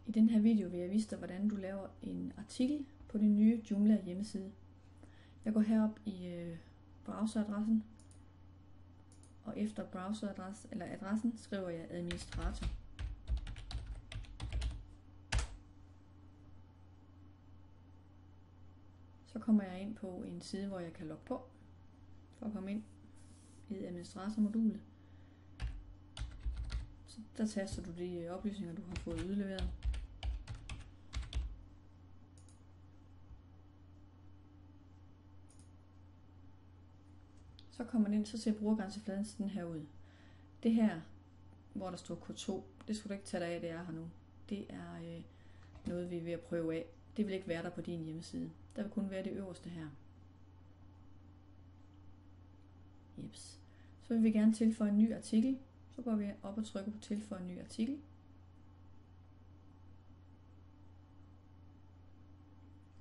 I den her video vil jeg vise dig, hvordan du laver en artikel på din nye Joomla hjemmeside. Jeg går herop i browseradressen, og efter adressen skriver jeg administrator. Så kommer jeg ind på en side, hvor jeg kan logge på, for at komme ind i administratormodulet. Så der taster du de oplysninger, du har fået udleveret. Så kommer man ind, så ser brugergrænsefladen sådan her ud. Det her, hvor der står K2, det skal du ikke tage dig af, det er her nu. Det er noget, vi er ved at prøve af. Det vil ikke være der på din hjemmeside. Der vil kun være det øverste her. Jeps. Så vil vi gerne tilføje en ny artikel. Så går vi op og trykker på tilføje en ny artikel.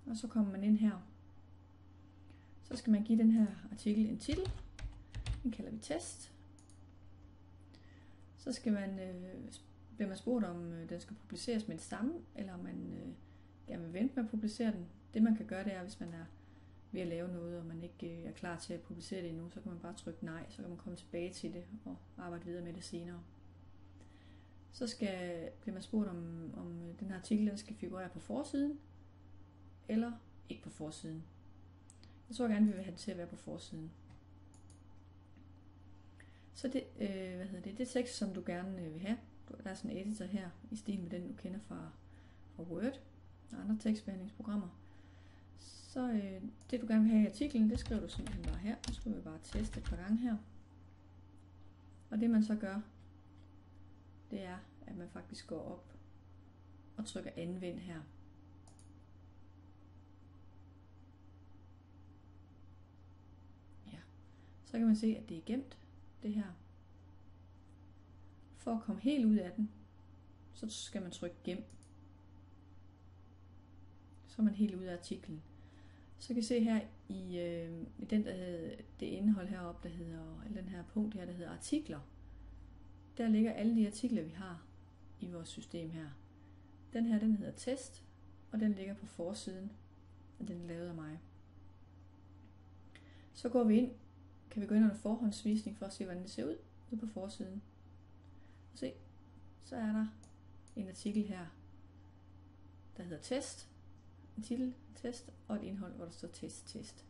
Og så kommer man ind her. Så skal man give den her artikel en titel. Den kalder vi test. Så skal bliver man spurgt, om den skal publiceres med det samme, eller om man gerne vil vente med at publicere den. Det man kan gøre, det er, hvis man er ved at lave noget, og man ikke er klar til at publicere det endnu, så kan man bare trykke nej, så kan man komme tilbage til det og arbejde videre med det senere. Så bliver man spurgt, om den her artikel den skal figurere på forsiden, eller ikke på forsiden. Jeg tror gerne, vi vil have det til at være på forsiden. Så det tekst, som du gerne vil have. Der er sådan en editor her, i stil med den, du kender fra Word og andre tekstbehandlingsprogrammer. Så det, du gerne vil have i artiklen, det skriver du simpelthen bare her. Nu skal vi bare teste et par gange her. Og det man så gør, det er, at man faktisk går op og trykker anvend her. Ja. Så kan man se, at det er gemt, det her. For at komme helt ud af den, så skal man trykke gem. Så er man helt ud af artiklen. Så kan I se her i den, der hedder, det indhold heroppe, der hedder, eller den her punkt her, der hedder artikler. Der ligger alle de artikler, vi har i vores system her. Den her, den hedder test, og den ligger på forsiden, og den er lavet af mig. Så går vi ind, kan vi gå ind under forhåndsvisning for at se, hvordan det ser ud ude på forsiden. Og se, så er der en artikel her, der hedder test, en titel, test, og et indhold, hvor der står test.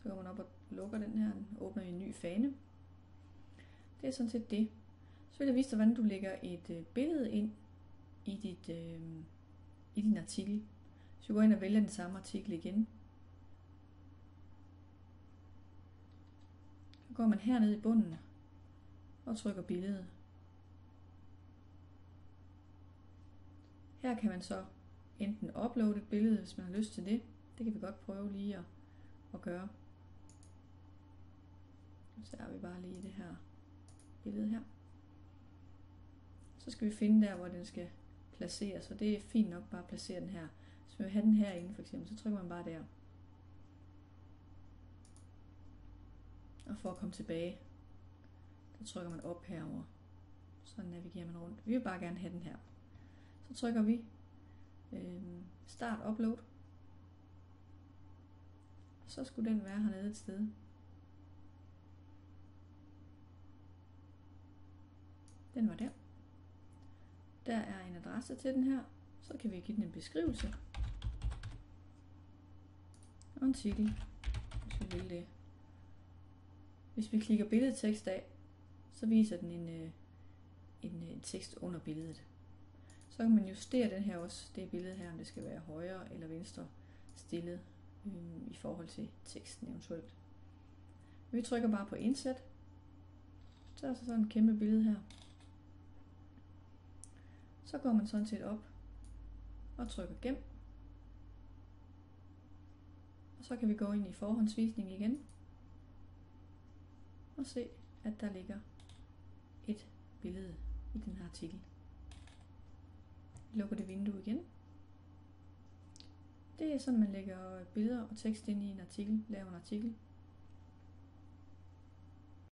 Så går man op og lukker den her, den åbner i en ny fane. Det er sådan set det. Så vil jeg vise dig, hvordan du lægger et billede ind i din artikel. Så du går ind og vælger den samme artikel igen. Så går man hernede i bunden og trykker billedet. Her kan man så enten uploade et billede, hvis man har lyst til det. Det kan vi godt prøve lige at gøre. Så er vi bare lige det her billede her. Så skal vi finde der, hvor den skal placeres, og det er fint nok bare at placere den her. Hvis vi vil have den herinde for eksempel, så trykker man bare der. Og for at komme tilbage, så trykker man op herover. Så navigerer man rundt. Vi vil bare gerne have den her. Så trykker vi start upload. Så skulle den være hernede et sted. Den var der. Der er en adresse til den her. Så kan vi give den en beskrivelse. Og en titel, hvis vi vil det. Hvis vi klikker billedtekst af, så viser den en tekst under billedet. Så kan man justere den her også, det billede her, om det skal være højre eller venstre stillet i forhold til teksten eventuelt. Vi trykker bare på indsæt. Så er der sådan et kæmpe billede her. Så går man sådan set op og trykker gem. Og så kan vi gå ind i forhåndsvisning igen. Og se, at der ligger et billede i den her artikel. Lukker det vindue igen. Det er sådan, man lægger billeder og tekst ind i en artikel, laver en artikel.